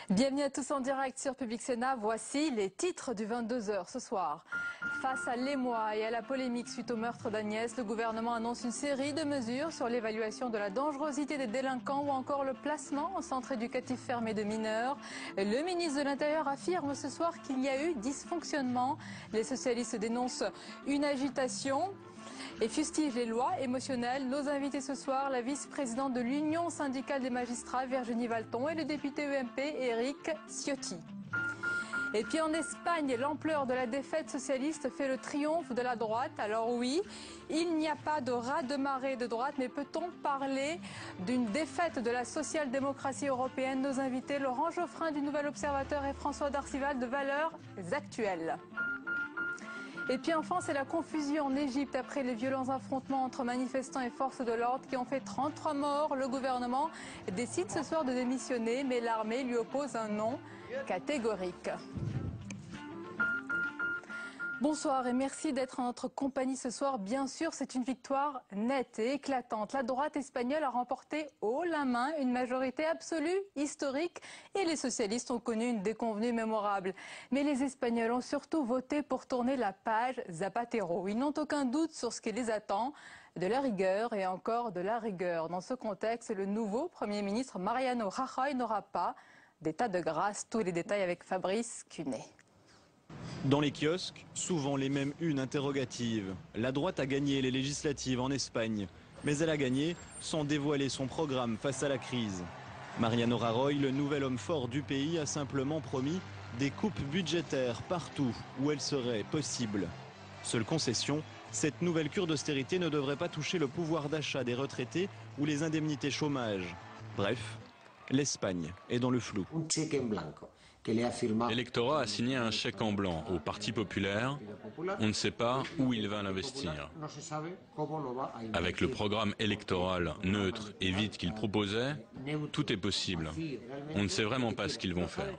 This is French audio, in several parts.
Bienvenue à tous en direct sur Public Sénat. Voici les titres du 22h ce soir. Face à l'émoi et à la polémique suite au meurtre d'Agnès, le gouvernement annonce une série de mesures sur l'évaluation de la dangerosité des délinquants ou encore le placement en centre éducatif fermé de mineurs. Le ministre de l'Intérieur affirme ce soir qu'il y a eu dysfonctionnement. Les socialistes dénoncent une agitation et fustige les lois émotionnelles. Nos invités ce soir, la vice-présidente de l'Union syndicale des magistrats, Virginie Valton, et le député UMP, Éric Ciotti. Et puis en Espagne, l'ampleur de la défaite socialiste fait le triomphe de la droite. Alors oui, il n'y a pas de raz-de-marée de droite, mais peut-on parler d'une défaite de la social-démocratie européenne? Nos invités, Laurent Geoffrin du Nouvel Observateur et François Darcival de Valeurs Actuelles. Et puis enfin, c'est la confusion en Égypte après les violents affrontements entre manifestants et forces de l'ordre qui ont fait 33 morts. Le gouvernement décide ce soir de démissionner, mais l'armée lui oppose un non catégorique. Bonsoir et merci d'être en notre compagnie ce soir. Bien sûr, c'est une victoire nette et éclatante. La droite espagnole a remporté haut la main une majorité absolue, historique, et les socialistes ont connu une déconvenue mémorable. Mais les Espagnols ont surtout voté pour tourner la page Zapatero. Ils n'ont aucun doute sur ce qui les attend, de la rigueur et encore de la rigueur. Dans ce contexte, le nouveau Premier ministre Mariano Rajoy n'aura pas d'état de grâce. Tous les détails avec Fabrice Cunet. Dans les kiosques, souvent les mêmes unes interrogatives. La droite a gagné les législatives en Espagne, mais elle a gagné sans dévoiler son programme face à la crise. Mariano Rajoy, le nouvel homme fort du pays, a simplement promis des coupes budgétaires partout où elles seraient possibles. Seule concession, cette nouvelle cure d'austérité ne devrait pas toucher le pouvoir d'achat des retraités ou les indemnités chômage. Bref, l'Espagne est dans le flou. L'électorat a signé un chèque en blanc au Parti populaire. On ne sait pas où il va l'investir. Avec le programme électoral neutre et vide qu'il proposait, tout est possible. On ne sait vraiment pas ce qu'ils vont faire.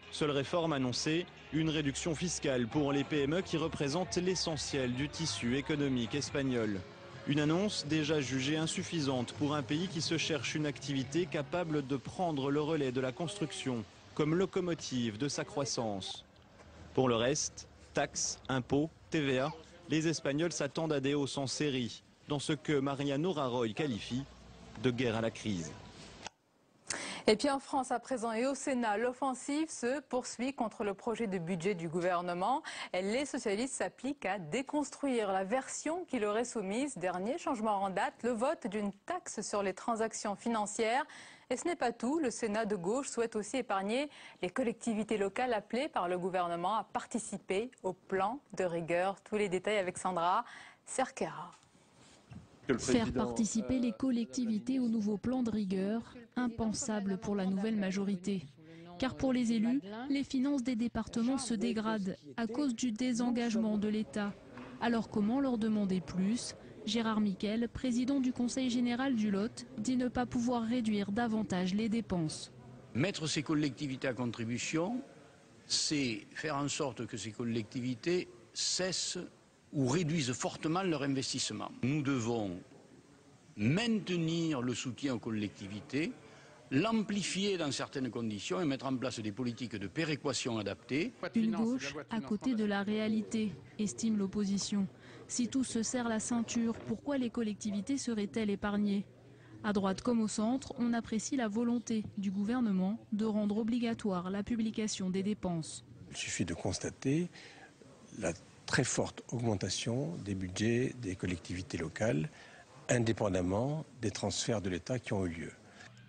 Seule réforme annoncée, une réduction fiscale pour les PME qui représentent l'essentiel du tissu économique espagnol. Une annonce déjà jugée insuffisante pour un pays qui se cherche une activité capable de prendre le relais de la construction comme locomotive de sa croissance. Pour le reste, taxes, impôts, TVA, les Espagnols s'attendent à des hausses en série dans ce que Mariano Rajoy qualifie de guerre à la crise. Et puis en France à présent et au Sénat, l'offensive se poursuit contre le projet de budget du gouvernement. Les socialistes s'appliquent à déconstruire la version qui leur est soumise. Dernier changement en date, le vote d'une taxe sur les transactions financières. Et ce n'est pas tout, le Sénat de gauche souhaite aussi épargner les collectivités locales appelées par le gouvernement à participer au plan de rigueur. Tous les détails avec Sandra Cerquera. Faire participer les collectivités au nouveau plan de rigueur, impensable pour la nouvelle majorité. Car pour les élus, les finances des départements se dégradent à cause du désengagement de l'État. Alors comment leur demander plus? Gérard Miquel, président du Conseil général du Lot, dit ne pas pouvoir réduire davantage les dépenses. Mettre ces collectivités à contribution, c'est faire en sorte que ces collectivités cessent ou réduisent fortement leur investissement. Nous devons maintenir le soutien aux collectivités, l'amplifier dans certaines conditions et mettre en place des politiques de péréquation adaptées. Une gauche à côté de la réalité, estime l'opposition. Si tout se serre la ceinture, pourquoi les collectivités seraient-elles épargnées? À droite comme au centre, on apprécie la volonté du gouvernement de rendre obligatoire la publication des dépenses. Il suffit de constater la très forte augmentation des budgets des collectivités locales, indépendamment des transferts de l'État qui ont eu lieu.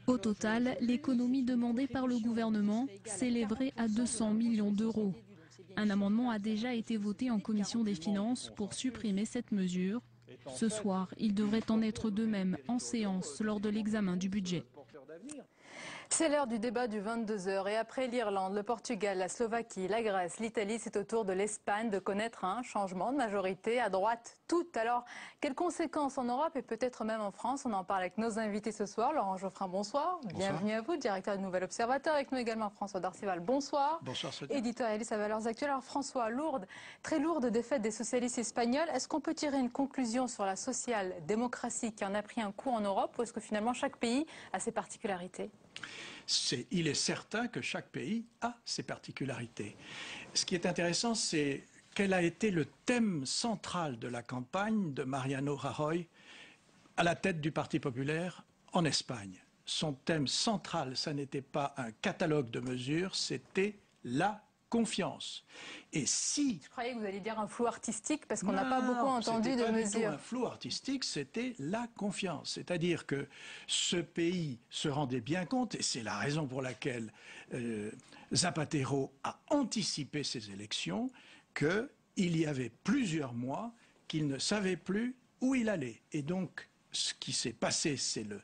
Au total, l'économie demandée par le gouvernement s'élèverait à 200 millions d'euros. Un amendement a déjà été voté en commission des finances pour supprimer cette mesure. Ce soir, il devrait en être de même en séance lors de l'examen du budget. C'est l'heure du débat du 22h et après l'Irlande, le Portugal, la Slovaquie, la Grèce, l'Italie, c'est au tour de l'Espagne de connaître un changement de majorité à droite toute. Alors, quelles conséquences en Europe et peut-être même en France? On en parle avec nos invités ce soir. Laurent Geoffrin, bonsoir. Bienvenue à vous, directeur du Nouvel Observateur. Avec nous également François Darcival, bonsoir. Bonsoir Sonia. Éditorialiste à Valeurs Actuelles. Alors François, très lourde défaite des socialistes espagnols. Est-ce qu'on peut tirer une conclusion sur la social-démocratie qui en a pris un coup en Europe ou est-ce que finalement chaque pays a ses particularités? Il est certain que chaque pays a ses particularités. Ce qui est intéressant, c'est quel a été le thème central de la campagne de Mariano Rajoy à la tête du Parti populaire en Espagne. Son thème central, ça n'était pas un catalogue de mesures, c'était la confiance. Et si... Je croyais que vous alliez dire un flou artistique parce qu'on n'a pas beaucoup entendu de mesures. C'était pas du tout un flou artistique, c'était la confiance. C'est-à-dire que ce pays se rendait bien compte, et c'est la raison pour laquelle Zapatero a anticipé ces élections, qu'il y avait plusieurs mois qu'il ne savait plus où il allait. Et donc, ce qui s'est passé, c'est le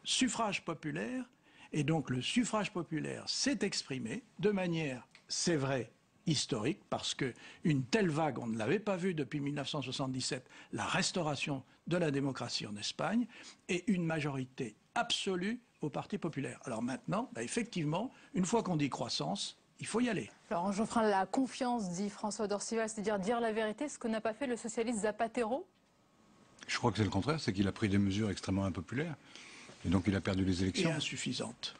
suffrage populaire, et donc le suffrage populaire s'est exprimé de manière, c'est vrai, historique, parce qu'une telle vague, on ne l'avait pas vue depuis 1977, la restauration de la démocratie en Espagne, et une majorité absolue au Parti populaire. Alors maintenant, effectivement, une fois qu'on dit croissance, il faut y aller. Alors, Geoffrin, la confiance, dit François Darcival, c'est-à-dire dire la vérité, ce que n'a pas fait le socialiste Zapatero? Je crois que c'est le contraire, c'est qu'il a pris des mesures extrêmement impopulaires, et donc il a perdu les élections. Et insuffisantes.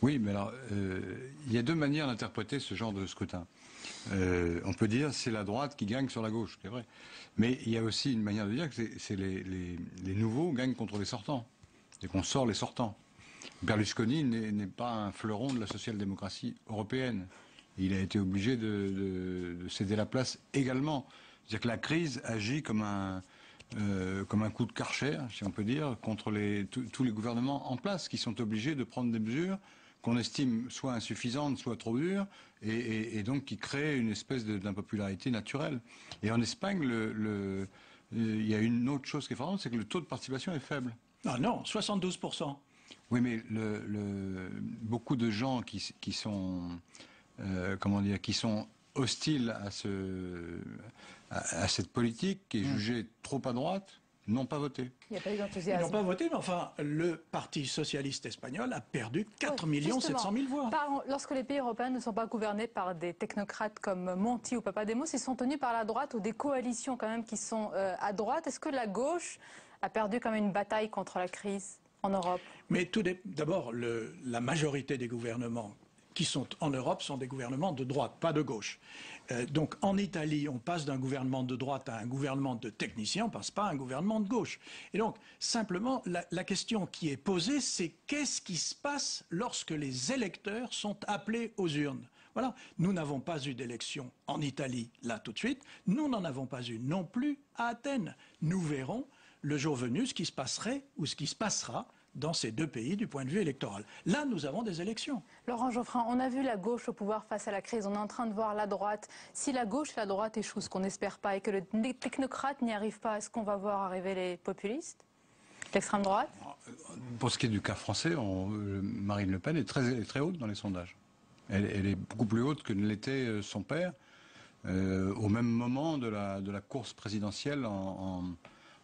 Oui, mais alors, il y a deux manières d'interpréter ce genre de scrutin. On peut dire c'est la droite qui gagne sur la gauche, c'est vrai. Mais il y a aussi une manière de dire que c'est les nouveaux gagnent contre les sortants, et qu'on sort les sortants. Berlusconi n'est pas un fleuron de la social-démocratie européenne. Il a été obligé de céder la place également. C'est-à-dire que la crise agit comme un coup de Karcher, si on peut dire, contre tous les gouvernements en place qui sont obligés de prendre des mesures qu'on estime soit insuffisantes, soit trop dures, et donc qui créent une espèce d'impopularité naturelle. Et en Espagne, il y a une autre chose qui est frappante, c'est que le taux de participation est faible. Ah non, 72%. Oui, mais beaucoup de gens qui sont hostiles à cette politique qui est jugée trop à droite, n'ont pas voté. Il n'y a pas eu d'enthousiasme. Ils n'ont pas voté, mais enfin, le Parti socialiste espagnol a perdu 4 700 000 voix. Lorsque les pays européens ne sont pas gouvernés par des technocrates comme Monti ou Papademos, ils sont tenus par la droite ou des coalitions quand même qui sont à droite. Est-ce que la gauche a perdu quand même une bataille contre la crise en Europe? Mais d'abord, la majorité des gouvernements qui sont en Europe sont des gouvernements de droite, pas de gauche. Donc en Italie, on passe d'un gouvernement de droite à un gouvernement de techniciens, on ne passe pas à un gouvernement de gauche. Et donc, simplement, la question qui est posée, c'est qu'est-ce qui se passe lorsque les électeurs sont appelés aux urnes? Voilà. Nous n'avons pas eu d'élection en Italie, là, tout de suite. Nous n'en avons pas eu non plus à Athènes. Nous verrons, le jour venu, ce qui se passerait ou ce qui se passera dans ces deux pays du point de vue électoral. Là, nous avons des élections. Laurent Geoffrin, on a vu la gauche au pouvoir face à la crise. On est en train de voir la droite. Si la gauche et la droite échouent, ce qu'on n'espère pas, et que les technocrates n'y arrivent pas, est-ce qu'on va voir arriver les populistes, l'extrême droite? Pour ce qui est du cas français, Marine Le Pen est très haute dans les sondages. Elle est beaucoup plus haute que ne l'était son père, au même moment de la course présidentielle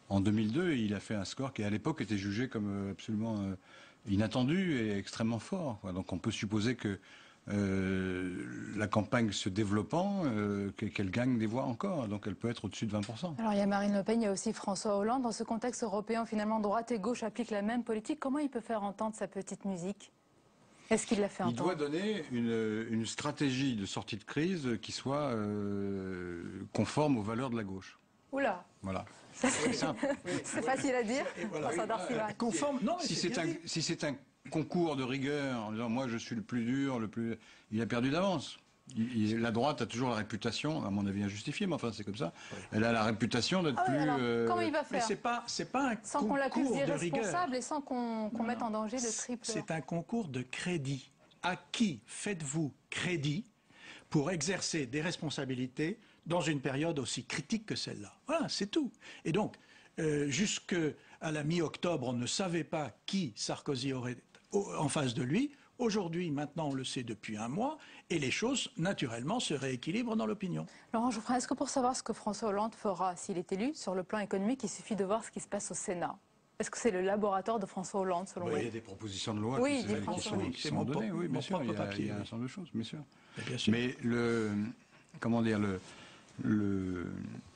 en 2002, il a fait un score qui, à l'époque, était jugé comme absolument inattendu et extrêmement fort. Donc on peut supposer que la campagne se développant, qu'elle gagne des voix encore. Donc elle peut être au-dessus de 20%. Alors il y a Marine Le Pen, il y a aussi François Hollande. Dans ce contexte européen, finalement, droite et gauche appliquent la même politique. Comment il peut faire entendre sa petite musique? Est-ce qu'il l'a fait entendre? Il doit donner une stratégie de sortie de crise qui soit conforme aux valeurs de la gauche. Oula. Voilà. C'est facile à dire. Voilà. Conforme. Non, si c'est un concours de rigueur en disant moi je suis le plus dur, il a perdu d'avance. La droite a toujours la réputation, à mon avis injustifiée, mais enfin c'est comme ça. Oui. Elle a la réputation d'être plus. Alors, comment il va faire? Mais c'est pas un sans concours qu'on l'accuse de rigueur. d'irresponsable et sans qu'on mette en danger le triple. C'est un concours de crédit. À qui faites-vous crédit pour exercer des responsabilités dans une période aussi critique que celle-là? Voilà, c'est tout. Et donc, jusqu'à la mi-octobre, on ne savait pas qui Sarkozy aurait en face de lui. Aujourd'hui, maintenant, on le sait depuis un mois, et les choses, naturellement, se rééquilibrent dans l'opinion. Laurent Geoffrin, est-ce que pour savoir ce que François Hollande fera s'il est élu sur le plan économique, il suffit de voir ce qui se passe au Sénat? Est-ce que c'est le laboratoire de François Hollande, selon vous? Il y a des propositions de loi oui, qui sont données, oui, bien sûr. Il y a un certain nombre de choses, bien sûr. Bien sûr. Mais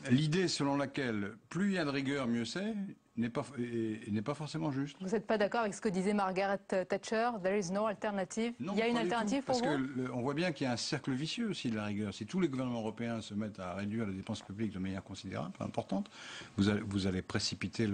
l'idée selon laquelle plus il y a de rigueur, mieux c'est, n'est pas forcément juste. Vous n'êtes pas d'accord avec ce que disait Margaret Thatcher? There is no alternative. Non, il y a une alternative pour vous? Parce qu'on voit bien qu'il y a un cercle vicieux aussi de la rigueur. Si tous les gouvernements européens se mettent à réduire les dépenses publiques de manière considérable, importante, vous allez précipiter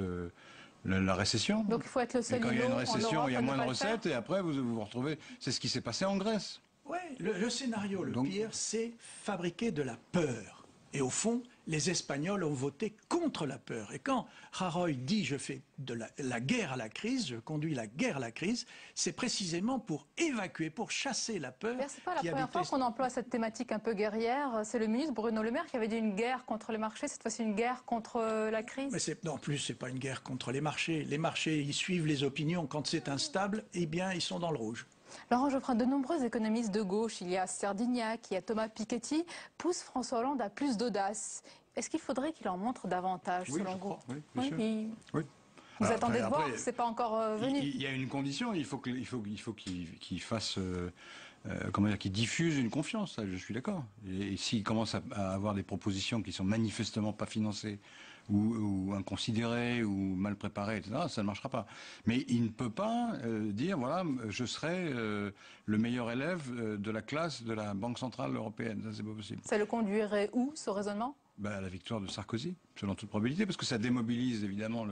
la récession. Donc il faut être le seul. Et quand il y a une récession, il y a moins de recettes et après vous vous retrouvez. C'est ce qui s'est passé en Grèce. Oui, le scénario le pire, c'est fabriquer de la peur. Et au fond, les Espagnols ont voté contre la peur. Et quand Rajoy dit « je fais de la guerre à la crise, je conduis la guerre à la crise », c'est précisément pour évacuer, pour chasser la peur. C'est pas la première fois qu'on emploie cette thématique un peu guerrière. C'est le ministre Bruno Le Maire qui avait dit une guerre contre les marchés, cette fois-ci une guerre contre la crise. Mais non, en plus, c'est pas une guerre contre les marchés. Les marchés, ils suivent les opinions. Quand c'est instable, eh bien, ils sont dans le rouge. Laurent Geoffrin, de nombreux économistes de gauche, il y a Sardignac, il y a Thomas Piketty, poussent François Hollande à plus d'audace. Est-ce qu'il faudrait qu'il en montre davantage, selon vous? Oui, bien sûr. Oui. Vous attendez de voir, c'est pas encore venu. Il y a une condition, il faut qu'il fasse, qu'il diffuse une confiance. Ça, je suis d'accord. Et s'il commence à avoir des propositions qui sont manifestement pas financées ou inconsidérées ou mal préparées, etc., ça ne marchera pas. Mais il ne peut pas dire voilà, je serai le meilleur élève de la classe de la Banque centrale européenne. Ça, c'est pas possible. Ça le conduirait où, ce raisonnement? À la victoire de Sarkozy, selon toute probabilité, parce que ça démobilise évidemment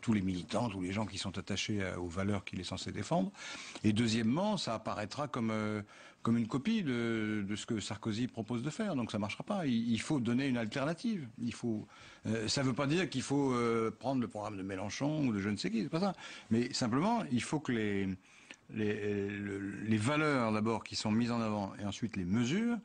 tous les militants, tous les gens qui sont attachés aux valeurs qu'il est censé défendre. Et deuxièmement, ça apparaîtra comme une copie de ce que Sarkozy propose de faire. Donc ça ne marchera pas. Il faut donner une alternative. Ça ne veut pas dire qu'il faut prendre le programme de Mélenchon ou de je ne sais qui, c'est pas ça. Mais simplement, il faut que les valeurs d'abord qui sont mises en avant et ensuite les mesures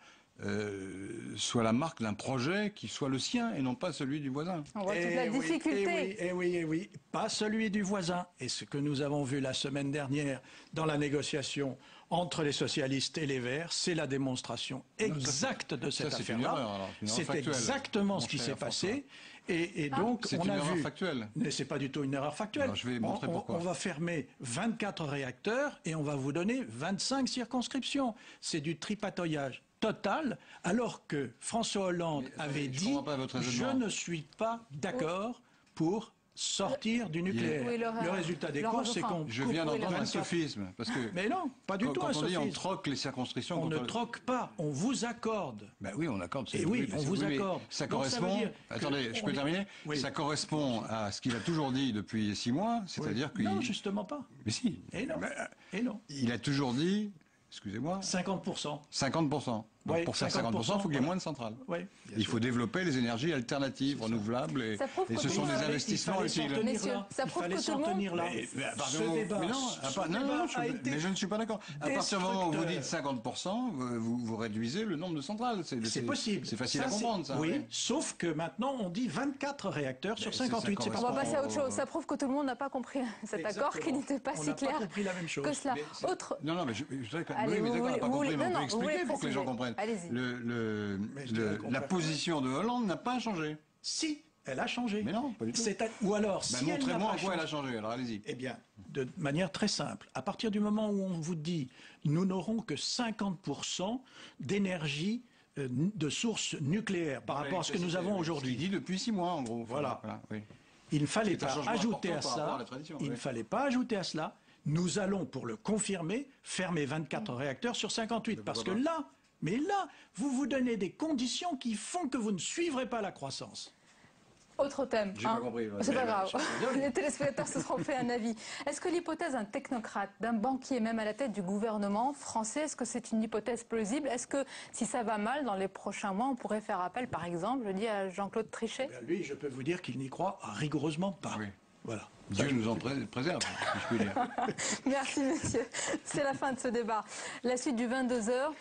soit la marque d'un projet qui soit le sien et non pas celui du voisin. On voit toute la difficulté. Oui, pas celui du voisin. Et ce que nous avons vu la semaine dernière dans la négociation entre les socialistes et les Verts, c'est la démonstration exacte de cette affaire-là. C'est exactement ce qui s'est passé. Et donc, on a vu... C'est une erreur factuelle. Mais c'est pas du tout une erreur factuelle. Alors, je vais montrer pourquoi. On va fermer 24 réacteurs et on va vous donner 25 « C'est du tripatouillage total, alors que François Hollande avait dit « Je ne suis pas d'accord pour sortir du nucléaire ». Le résultat des courses, c'est qu'on... Je viens d'entendre un sophisme. Parce que mais non, pas du tout un sophisme. Quand on dit on troque les circonscriptions... On ne troque pas, on vous accorde. Ben oui, on accorde. Et oui, on vous accorde. Ça correspond... Attendez, je peux terminer? Ça correspond à ce qu'il a toujours dit depuis 6 mois, c'est-à-dire que... Non, justement pas. Mais si. Et non. Il a toujours dit... Excusez-moi. 50%. 50%. Donc pour faire 50%, il faut qu'il y ait moins de centrales. Oui, il faut développer les énergies alternatives, renouvelables, et ce sont des investissements utiles. Ça prouve que tout le monde... Mais je ne suis pas d'accord. À partir du moment où vous dites 50%, vous réduisez le nombre de centrales. C'est possible. C'est facile à comprendre, ça. Oui, sauf que maintenant, on dit 24 réacteurs sur 58. On va passer à autre chose. Ça prouve que tout le monde n'a pas compris cet accord qui n'était pas si clair que cela. Non, mais je voudrais quand même... Oui, mais d'accord, on n'a pas compris, mais on peut expliquer pour que les gens comprennent. La position de Hollande n'a pas changé. Si, elle a changé. Mais non, pas du tout. Ou alors, si montrez-moi en quoi elle a changé, alors allez-y. Eh bien, de manière très simple. À partir du moment où on vous dit nous n'aurons que 50% d'énergie de source nucléaire par rapport à ce que nous avons aujourd'hui. Ce qu'il dit depuis 6 mois, en gros. Voilà. Il ne fallait pas ajouter à ça. Il ne fallait pas ajouter à cela. Nous allons, pour le confirmer, fermer 24 réacteurs sur 58. Parce que là, vous vous donnez des conditions qui font que vous ne suivrez pas la croissance. Autre thème. J'ai pas compris. C'est pas grave. Les téléspectateurs se seront fait un avis. Est-ce que l'hypothèse d'un technocrate, d'un banquier, même à la tête du gouvernement français, est-ce que c'est une hypothèse plausible? Est-ce que si ça va mal dans les prochains mois, on pourrait faire appel, par exemple, je dis à Jean-Claude Trichet? Lui, je peux vous dire qu'il n'y croit rigoureusement pas. Oui. Voilà. Dieu nous en préserve, si je puis dire. Merci, monsieur. C'est la fin de ce débat. La suite du 22h.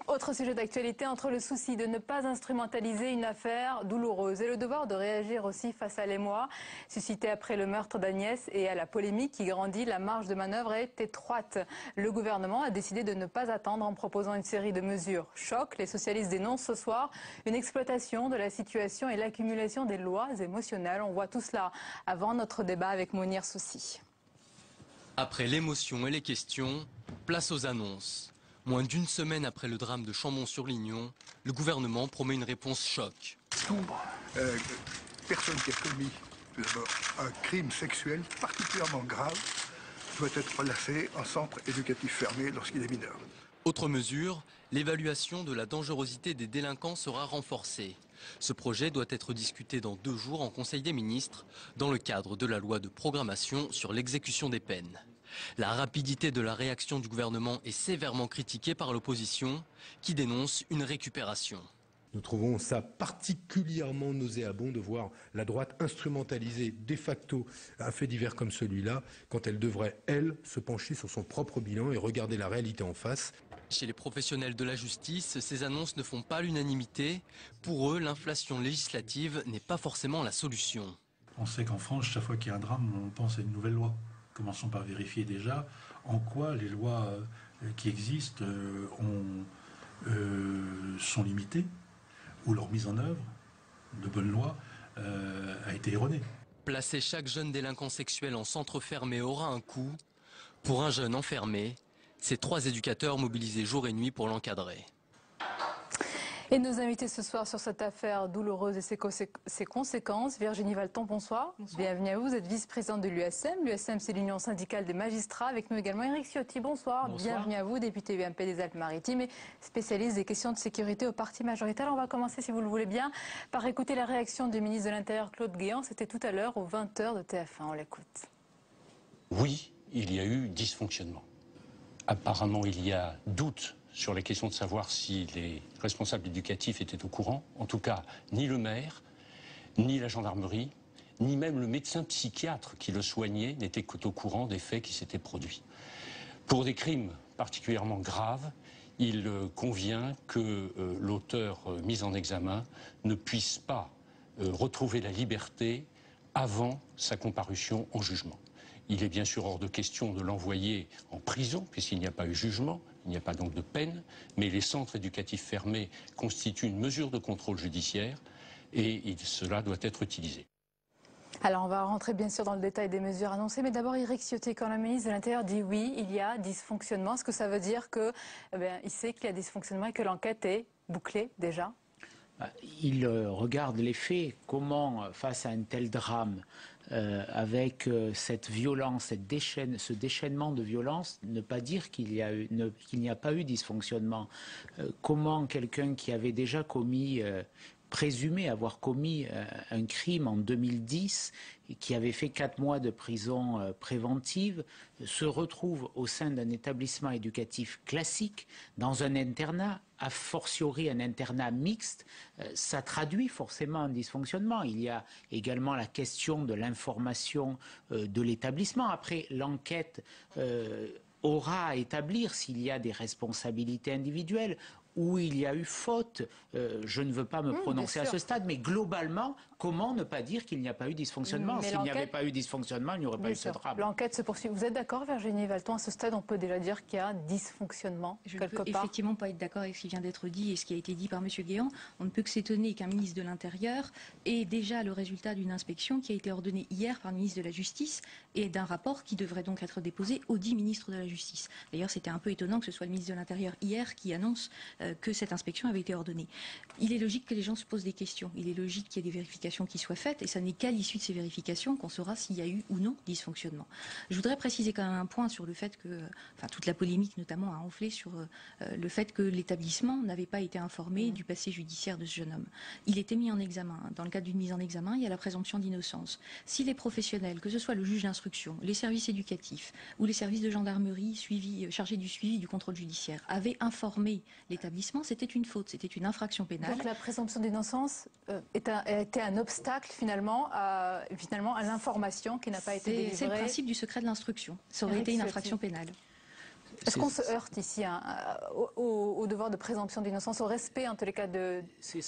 Autre sujet d'actualité, entre le souci de ne pas instrumentaliser une affaire douloureuse et le devoir de réagir aussi face à l'émoi suscité après le meurtre d'Agnès et à la polémique qui grandit, la marge de manœuvre est étroite. Le gouvernement a décidé de ne pas attendre en proposant une série de mesures choc. Les socialistes dénoncent ce soir une exploitation de la situation et l'accumulation des lois émotionnelles. On voit tout cela avant notre débat avec Mounir Soussi. Après l'émotion et les questions, place aux annonces. Moins d'une semaine après le drame de Chambon-sur-Lignon, le gouvernement promet une réponse choc. Personne qui a commis d'abord un crime sexuel particulièrement grave doit être placé en centre éducatif fermé lorsqu'il est mineur. Autre mesure, l'évaluation de la dangerosité des délinquants sera renforcée. Ce projet doit être discuté dans 2 jours en Conseil des ministres dans le cadre de la loi de programmation sur l'exécution des peines. La rapidité de la réaction du gouvernement est sévèrement critiquée par l'opposition qui dénonce une récupération. Nous trouvons ça particulièrement nauséabond de voir la droite instrumentaliser de facto un fait divers comme celui-là, quand elle devrait, elle, se pencher sur son propre bilan et regarder la réalité en face. Chez les professionnels de la justice, ces annonces ne font pas l'unanimité. Pour eux, l'inflation législative n'est pas forcément la solution. On sait qu'en France, chaque fois qu'il y a un drame, on pense à une nouvelle loi. Commençons par vérifier déjà en quoi les lois qui existent sont limitées ou leur mise en œuvre de bonnes lois a été erronée. Placer chaque jeune délinquant sexuel en centre fermé aura un coût. Pour un jeune enfermé, c'est 3 éducateurs mobilisés jour et nuit pour l'encadrer. Et nos invités ce soir sur cette affaire douloureuse et ses conséquences. Virginie Valton, bonsoir. Bonsoir. Bienvenue à vous. Vous êtes vice-présidente de l'USM. L'USM, c'est l'Union syndicale des magistrats. Avec nous également Éric Ciotti, bonsoir. Bonsoir. Bienvenue à vous, député UMP des Alpes-Maritimes et spécialiste des questions de sécurité au parti majoritaire. On va commencer, si vous le voulez bien, par écouter la réaction du ministre de l'Intérieur, Claude Guéant. C'était tout à l'heure aux 20h de TF1. On l'écoute. Oui, il y a eu dysfonctionnement. Apparemment, il y a doute sur les questions de savoir si les responsables éducatifs étaient au courant. En tout cas, ni le maire, ni la gendarmerie, ni même le médecin psychiatre qui le soignait n'était au courant des faits qui s'étaient produits. Pour des crimes particulièrement graves, il convient que l'auteur mis en examen ne puisse pas retrouver la liberté avant sa comparution en jugement. Il est bien sûr hors de question de l'envoyer en prison, puisqu'il n'y a pas eu jugement, il n'y a pas donc de peine, mais les centres éducatifs fermés constituent une mesure de contrôle judiciaire et cela doit être utilisé. Alors on va rentrer bien sûr dans le détail des mesures annoncées, mais d'abord Éric Ciotti, quand le ministre de l'Intérieur dit oui, il y a dysfonctionnement, est-ce que ça veut dire que, il sait qu'il y a dysfonctionnement et que l'enquête est bouclée déjà ? Il regarde les faits, comment face à un tel drame, avec cette violence, ce déchaînement de violence, ne pas dire qu'il n'y a pas eu dysfonctionnement. Comment quelqu'un qui avait déjà commis, présumé avoir commis un crime en 2010, et qui avait fait 4 mois de prison préventive, se retrouve au sein d'un établissement éducatif classique, dans un internat, a fortiori un internat mixte, ça traduit forcément un dysfonctionnement. Il y a également la question de l'information de l'établissement. Après, l'enquête aura à établir s'il y a des responsabilités individuelles, où il y a eu faute. Je ne veux pas me prononcer à ce stade, mais globalement, comment ne pas dire qu'il n'y a pas eu dysfonctionnement? S'il n'y avait pas eu dysfonctionnement, il n'y aurait pas eu ce drame. L'enquête se poursuit. Vous êtes d'accord, Virginie Valton? À ce stade, on peut déjà dire qu'il y a un dysfonctionnement quelque part. Je ne peux effectivement pas être d'accord avec ce qui vient d'être dit et ce qui a été dit par M. Guéant. On ne peut que s'étonner qu'un ministre de l'Intérieur ait déjà le résultat d'une inspection qui a été ordonnée hier par le ministre de la Justice et d'un rapport qui devrait donc être déposé au dit ministre de la Justice. D'ailleurs, c'était un peu étonnant que ce soit le ministre de l'Intérieur hier qui annonce que cette inspection avait été ordonnée. Il est logique que les gens se posent des questions. Il est logique qu'il y ait des vérifications qui soient faites et ça n'est qu'à l'issue de ces vérifications qu'on saura s'il y a eu ou non dysfonctionnement. Je voudrais préciser quand même un point sur le fait que, toute la polémique notamment a enflé sur le fait que l'établissement n'avait pas été informé du passé judiciaire de ce jeune homme. Il était mis en examen. Dans le cadre d'une mise en examen, il y a la présomption d'innocence. Si les professionnels, que ce soit le juge d'instruction, les services éducatifs ou les services de gendarmerie chargés du suivi du contrôle judiciaire avaient informé l'établissement, c'était une faute, c'était une infraction pénale. Donc la présomption d'innocence était un obstacle finalement à l'information qui n'a pas été délivrée. C'est le principe du secret de l'instruction. Ça aurait été une infraction pénale. Est-ce qu'on se heurte ici au devoir de présomption d'innocence, au respect en tous les cas de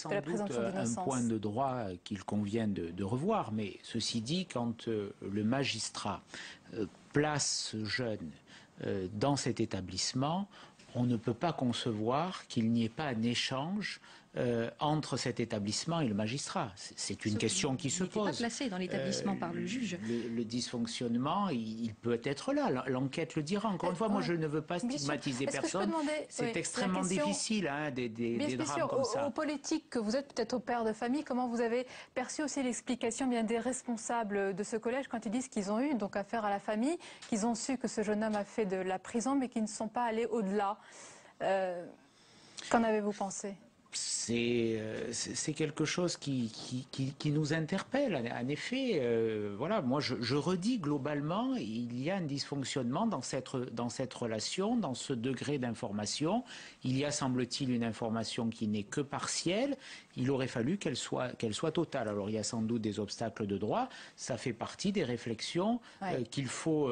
la présomption d'innocence? C'est sans doute un point de droit qu'il convient de revoir, mais ceci dit, quand le magistrat place ce jeune dans cet établissement, on ne peut pas concevoir qu'il n'y ait pas un échange entre cet établissement et le magistrat. C'est une question qui se pose. Il n'était pas placé dans l'établissement par le juge. Le dysfonctionnement, il peut être là. L'enquête le dira. Encore une fois, moi, je ne veux pas stigmatiser personne. C'est extrêmement difficile, des drames comme ça. Aux politiques que vous êtes, peut-être aux pères de famille, comment vous avez perçu aussi l'explication bien des responsables de ce collège quand ils disent qu'ils ont eu donc affaire à la famille, qu'ils ont su que ce jeune homme a fait de la prison, mais qu'ils ne sont pas allés au-delà. Qu'en avez-vous pensé ? C'est quelque chose qui nous interpelle. En effet, voilà, moi je redis globalement, il y a un dysfonctionnement dans cette relation, dans ce degré d'information. Il y a, semble-t-il, une information qui n'est que partielle. Il aurait fallu qu'elle soit totale. Alors il y a sans doute des obstacles de droit. Ça fait partie des réflexions qu'il faut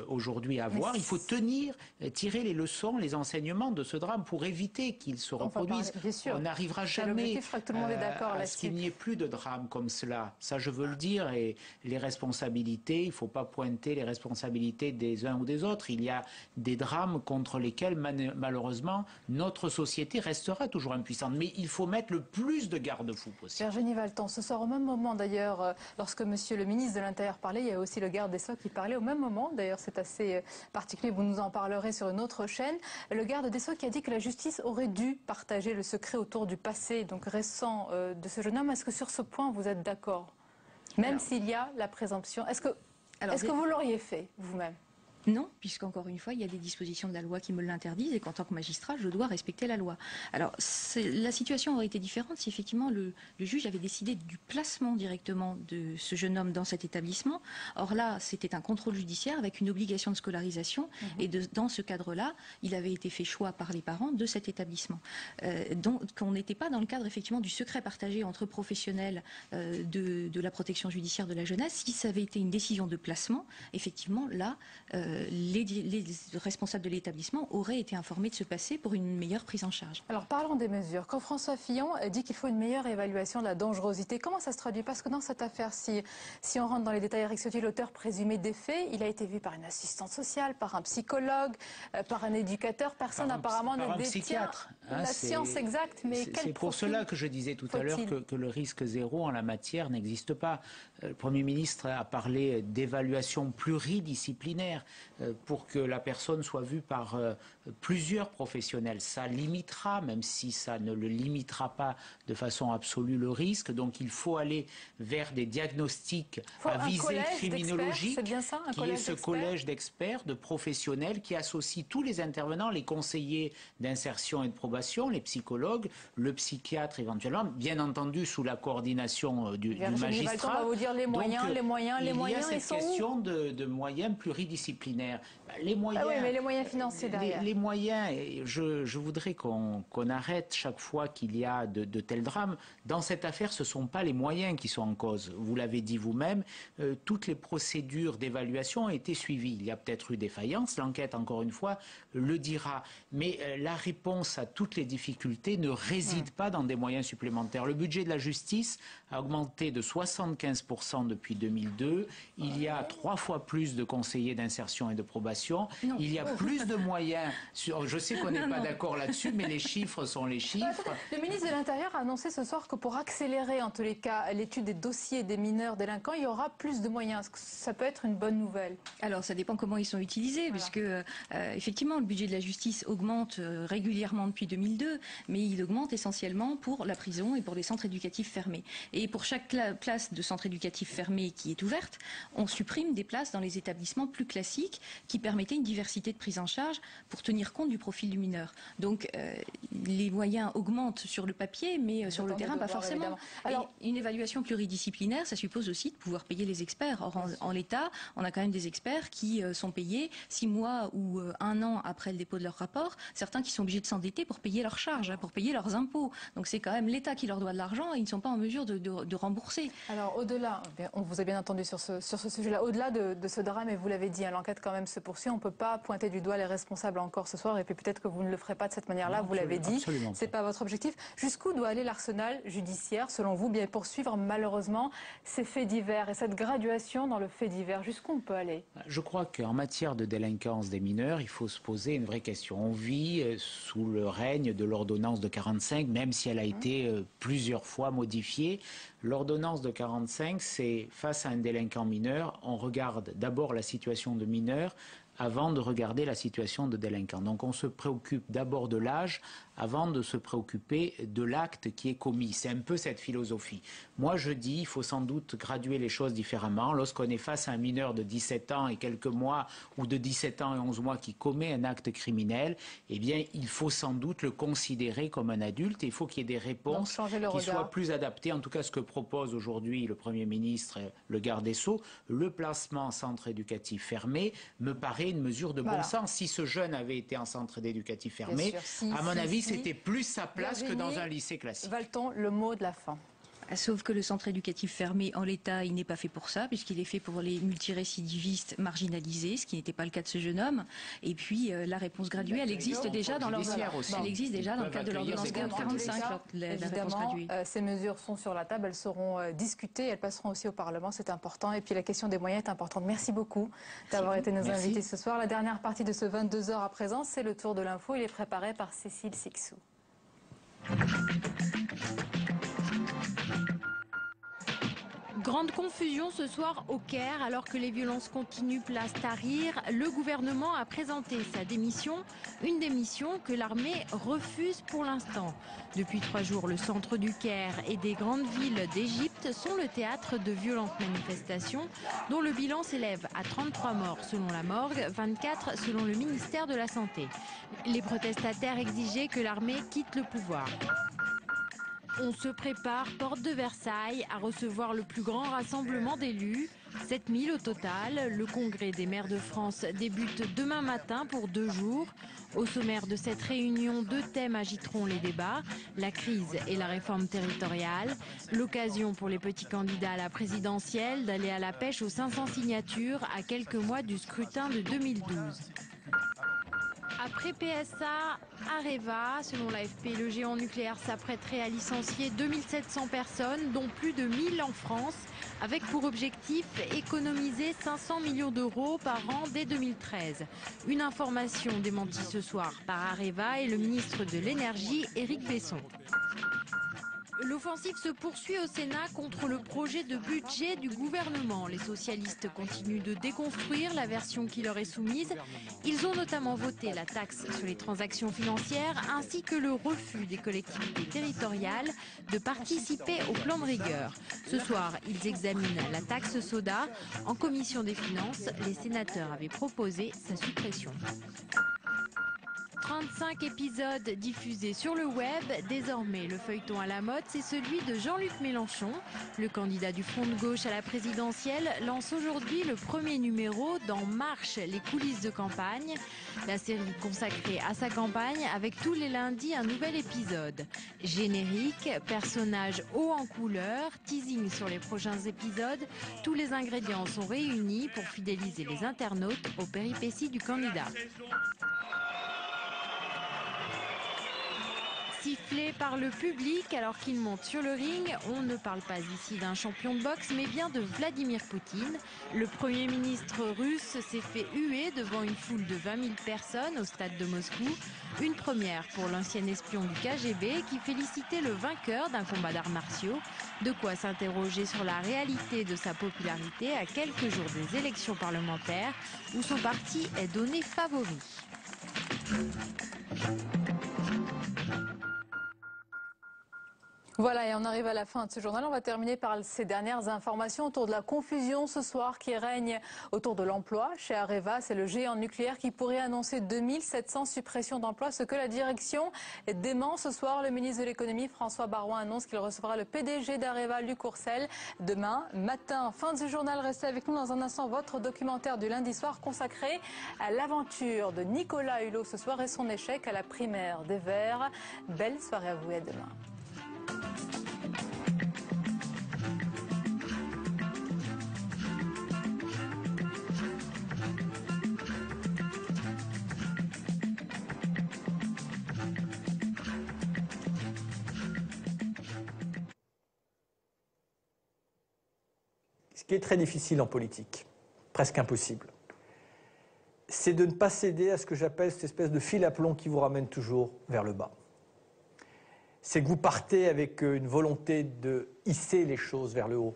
aujourd'hui avoir. Il faut tirer les leçons, les enseignements de ce drame pour éviter qu'il se reproduise. On n'arrivera jamais à ce qu'il n'y ait plus de drame comme cela. Ça, je veux le dire. Et les responsabilités, il ne faut pas pointer les responsabilités des uns ou des autres. Il y a des drames contre lesquels, malheureusement, notre société restera toujours impuissante. Mais il faut mettre le plus de garde-fous possible. Virginie Valton, ce soir, au même moment d'ailleurs, lorsque monsieur le ministre de l'Intérieur parlait, il y a aussi le garde des Sceaux qui parlait au même moment. D'ailleurs, c'est assez particulier, vous nous en parlerez sur une autre chaîne. Le garde des Sceaux qui a dit que la justice aurait dû partager le secret autour du passé donc récent de ce jeune homme. Est-ce que sur ce point, vous êtes d'accord? Même s'il y a la présomption. Est-ce que vous l'auriez fait, vous-même? Non, puisqu'encore une fois, il y a des dispositions de la loi qui me l'interdisent et qu'en tant que magistrat, je dois respecter la loi. Alors, la situation aurait été différente si effectivement le juge avait décidé du placement directement de ce jeune homme dans cet établissement. Or là, c'était un contrôle judiciaire avec une obligation de scolarisation et dans ce cadre-là, il avait été fait choix par les parents de cet établissement. Donc, on n'était pas dans le cadre effectivement du secret partagé entre professionnels de la protection judiciaire de la jeunesse. Si ça avait été une décision de placement, effectivement, là, les responsables de l'établissement auraient été informés de ce passé pour une meilleure prise en charge. Alors parlons des mesures. Quand François Fillon dit qu'il faut une meilleure évaluation de la dangerosité, comment ça se traduit? Parce que dans cette affaire, si on rentre dans les détails, Eric Ciotti, l'auteur présumé des faits, il a été vu par une assistante sociale, par un psychologue, par un éducateur. Personne apparemment ne détient la science exacte. Mais c'est pour cela que je disais tout à l'heure que le risque zéro en la matière n'existe pas. Le Premier ministre a parlé d'évaluation pluridisciplinaire pour que la personne soit vue par plusieurs professionnels. Ça limitera, même si ça ne le limitera pas de façon absolue, le risque. Donc il faut aller vers des diagnostics à visée criminologique, qui est ce collège d'experts, de professionnels qui associe tous les intervenants, les conseillers d'insertion et de probation, les psychologues, le psychiatre éventuellement, bien entendu sous la coordination du magistrat. On va vous dire les moyens, donc, les moyens, il y a cette question de moyens pluridisciplinaires. Les moyens, mais les moyens financiers derrière. Les moyens, je voudrais qu'on arrête chaque fois qu'il y a de tels drames. Dans cette affaire, ce ne sont pas les moyens qui sont en cause. Vous l'avez dit vous-même, toutes les procédures d'évaluation ont été suivies. Il y a peut-être eu défaillance, l'enquête, encore une fois, le dira. Mais la réponse à toutes les difficultés ne réside pas dans des moyens supplémentaires. Le budget de la justice a augmenté de 75% depuis 2002. Il y a 3 fois plus de conseillers d'insertion et de probation. Non. Il y a plus de moyens. Je sais qu'on n'est pas d'accord là-dessus, mais les chiffres sont les chiffres. Le ministre de l'Intérieur a annoncé ce soir que pour accélérer, en tous les cas, l'étude des dossiers des mineurs délinquants, il y aura plus de moyens. Est-ce que ça peut être une bonne nouvelle? Alors, ça dépend comment ils sont utilisés, parce que, effectivement, le budget de la justice augmente régulièrement depuis 2002, mais il augmente essentiellement pour la prison et pour les centres éducatifs fermés. Et pour chaque place de centre éducatif fermé qui est ouverte, on supprime des places dans les établissements plus classiques qui permettaient une diversité de prise en charge pour tenir compte du profil du mineur. Donc, les moyens augmentent sur le papier, mais sur le terrain, pas forcément. Alors, une évaluation pluridisciplinaire, ça suppose aussi de pouvoir payer les experts. Or, en l'état, on a quand même des experts qui sont payés 6 mois ou 1 an après le dépôt de leur rapport, certains qui sont obligés de s'endetter pour payer leurs charges, pour payer leurs impôts. Donc c'est quand même l'État qui leur doit de l'argent et ils ne sont pas en mesure de rembourser. Alors au-delà, on vous a bien entendu sur ce sujet-là, au-delà de ce drame, et vous l'avez dit, hein, l'enquête quand même se poursuit, on ne peut pas pointer du doigt les responsables encore ce soir, et puis peut-être que vous ne le ferez pas de cette manière-là, vous l'avez dit, ce n'est pas votre objectif. Jusqu'où doit aller l'arsenal judiciaire, selon vous, bien poursuivre malheureusement ces faits divers et cette graduation dans le fait divers, jusqu'où on peut aller? Je crois qu'en matière de délinquance des mineurs, il faut se poser une vraie question. On vit sous le règne de l'ordonnance de 45, même si elle a été plusieurs fois modifiée. L'ordonnance de 45, c'est face à un délinquant mineur, on regarde d'abord la situation de mineur avant de regarder la situation de délinquant. Donc on se préoccupe d'abord de l'âge avant de se préoccuper de l'acte qui est commis. C'est un peu cette philosophie. Moi je dis, il faut sans doute graduer les choses différemment. Lorsqu'on est face à un mineur de 17 ans et quelques mois ou de 17 ans et 11 mois qui commet un acte criminel, eh bien il faut sans doute le considérer comme un adulte et il faut qu'il y ait des réponses qui soient plus adaptées. En tout cas ce que propose aujourd'hui le Premier ministre, le garde des Sceaux, le placement en centre éducatif fermé me paraît une mesure de bon sens. Si ce jeune avait été en centre éducatif fermé, à mon avis, c'était plus sa place que dans un lycée classique. Valton, le mot de la fin. Sauf que le centre éducatif fermé, en l'état, il n'est pas fait pour ça, puisqu'il est fait pour les multirécidivistes marginalisés, ce qui n'était pas le cas de ce jeune homme. Et puis, la réponse graduée, elle existe déjà dans Elle existe déjà dans le cadre de l'ordonnance 45, la réponse graduée. Ces mesures sont sur la table, elles seront discutées, elles passeront aussi au Parlement, c'est important. Et puis la question des moyens est importante. Merci beaucoup d'avoir été nos invités ce soir. La dernière partie de ce 22h à présent, c'est le tour de l'info. Il est préparé par Cécile Sixou. Grande confusion ce soir au Caire, alors que les violences continuent place Tahrir. Le gouvernement a présenté sa démission, une démission que l'armée refuse pour l'instant. Depuis 3 jours, le centre du Caire et des grandes villes d'Égypte sont le théâtre de violentes manifestations, dont le bilan s'élève à 33 morts selon la morgue, 24 selon le ministère de la Santé. Les protestataires exigeaient que l'armée quitte le pouvoir. On se prépare, porte de Versailles, à recevoir le plus grand rassemblement d'élus. 7000 au total. Le congrès des maires de France débute demain matin pour 2 jours. Au sommaire de cette réunion, 2 thèmes agiteront les débats, la crise et la réforme territoriale. L'occasion pour les petits candidats à la présidentielle d'aller à la pêche aux 500 signatures à quelques mois du scrutin de 2012. Après PSA, Areva, selon l'AFP, le géant nucléaire s'apprêterait à licencier 2700 personnes, dont plus de 1000 en France, avec pour objectif économiser 500 millions d'euros par an dès 2013. Une information démentie ce soir par Areva et le ministre de l'Énergie, Éric Besson. L'offensive se poursuit au Sénat contre le projet de budget du gouvernement. Les socialistes continuent de déconstruire la version qui leur est soumise. Ils ont notamment voté la taxe sur les transactions financières ainsi que le refus des collectivités territoriales de participer au plan de rigueur. Ce soir, ils examinent la taxe soda. En commission des finances, les sénateurs avaient proposé sa suppression. 35 épisodes diffusés sur le web. Désormais, le feuilleton à la mode, c'est celui de Jean-Luc Mélenchon. Le candidat du Front de gauche à la présidentielle lance aujourd'hui le premier numéro dans Marche, les coulisses de campagne. La série consacrée à sa campagne avec tous les lundis un nouvel épisode. Générique, personnages hauts en couleur, teasing sur les prochains épisodes. Tous les ingrédients sont réunis pour fidéliser les internautes aux péripéties du candidat. Sifflé par le public alors qu'il monte sur le ring, on ne parle pas ici d'un champion de boxe mais bien de Vladimir Poutine. Le Premier ministre russe s'est fait huer devant une foule de 20 000 personnes au stade de Moscou. Une première pour l'ancien espion du KGB qui félicitait le vainqueur d'un combat d'arts martiaux. De quoi s'interroger sur la réalité de sa popularité à quelques jours des élections parlementaires où son parti est donné favori. Voilà, et on arrive à la fin de ce journal. On va terminer par ces dernières informations autour de la confusion ce soir qui règne autour de l'emploi. Chez Areva, c'est le géant nucléaire qui pourrait annoncer 2700 suppressions d'emplois, ce que la direction dément ce soir. Le ministre de l'économie, François Baroin, annonce qu'il recevra le PDG d'Areva, Luc Courcel, demain matin. Fin du journal, restez avec nous dans un instant. Votre documentaire du lundi soir consacré à l'aventure de Nicolas Hulot ce soir et son échec à la primaire des Verts. Belle soirée à vous et à demain. Ce qui est très difficile en politique, presque impossible, c'est de ne pas céder à ce que j'appelle cette espèce de fil à plomb qui vous ramène toujours vers le bas. C'est que vous partez avec une volonté de hisser les choses vers le haut,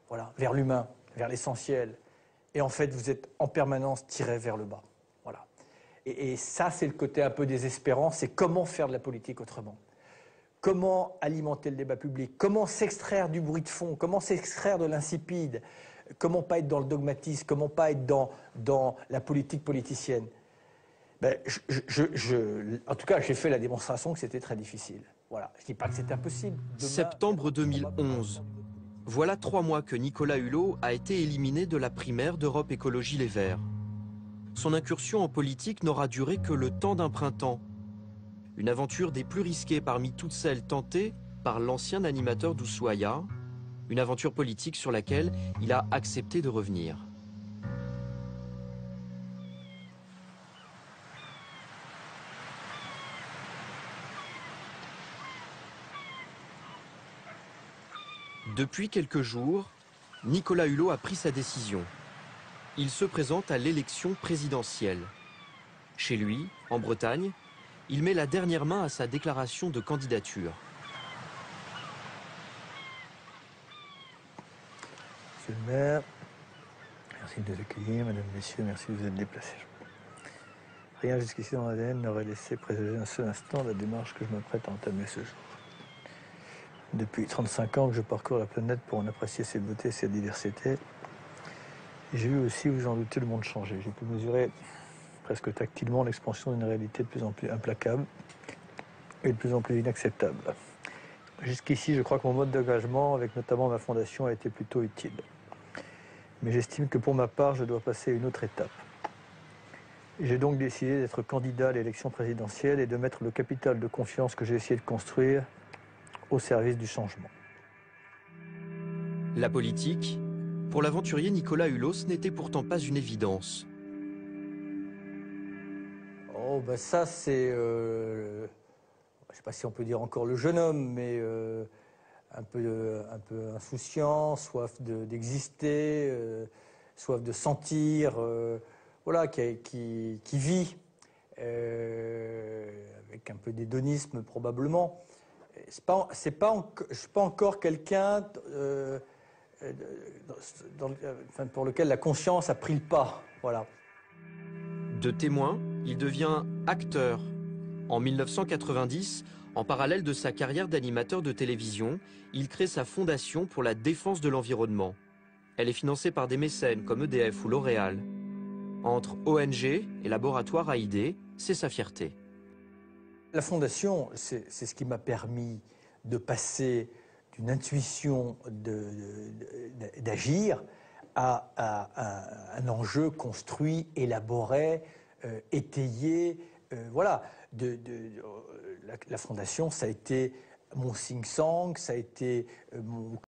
voilà, vers l'humain, vers l'essentiel. Et en fait, vous êtes en permanence tiré vers le bas. Voilà. Et ça, c'est le côté un peu désespérant, c'est comment faire de la politique autrement. Comment alimenter le débat public, comment s'extraire du bruit de fond, comment s'extraire de l'insipide, comment pas être dans le dogmatisme, comment pas être dans la politique politicienne. Ben, en tout cas, j'ai fait la démonstration que c'était très difficile. Voilà. Je ne dis pas que c'est impossible. Septembre 2011. Voilà 3 mois que Nicolas Hulot a été éliminé de la primaire d'Europe Écologie Les Verts. Son incursion en politique n'aura duré que le temps d'un printemps. Une aventure des plus risquées parmi toutes celles tentées par l'ancien animateur d'Ushuaïa. Une aventure politique sur laquelle il a accepté de revenir. Depuis quelques jours, Nicolas Hulot a pris sa décision. Il se présente à l'élection présidentielle. Chez lui, en Bretagne, il met la dernière main à sa déclaration de candidature. Monsieur le maire, merci de nous accueillir, mesdames, messieurs, merci de vous être déplacés. Rien jusqu'ici dans l'ADN n'aurait laissé présager un seul instant la démarche que je m'apprête à entamer ce jour. Depuis 35 ans que je parcours la planète pour en apprécier ses beautés et sa diversité, j'ai vu aussi, vous en doutez, le monde changer. J'ai pu mesurer presque tactilement l'expansion d'une réalité de plus en plus implacable et de plus en plus inacceptable. Jusqu'ici, je crois que mon mode d'engagement, avec notamment ma fondation, a été plutôt utile. Mais j'estime que pour ma part, je dois passer à une autre étape. J'ai donc décidé d'être candidat à l'élection présidentielle et de mettre le capital de confiance que j'ai essayé de construire au service du changement. La politique, pour l'aventurier Nicolas Hulot, ce n'était pourtant pas une évidence. Oh, ben ça, c'est... je ne sais pas si on peut dire encore le jeune homme, mais un peu insouciant, soif d'exister, soif de sentir, voilà, qui vit, avec un peu d'hédonisme probablement. Je suis pas encore quelqu'un pour lequel la conscience a pris le pas. Voilà. De témoin, il devient acteur. En 1990, en parallèle de sa carrière d'animateur de télévision, il crée sa fondation pour la défense de l'environnement. Elle est financée par des mécènes comme EDF ou L'Oréal. Entre ONG et laboratoire AID, c'est sa fierté. La fondation, c'est ce qui m'a permis de passer d'une intuition d'agir à un enjeu construit, élaboré, étayé. Voilà. La fondation, ça a été mon sing-sang, ça a été mon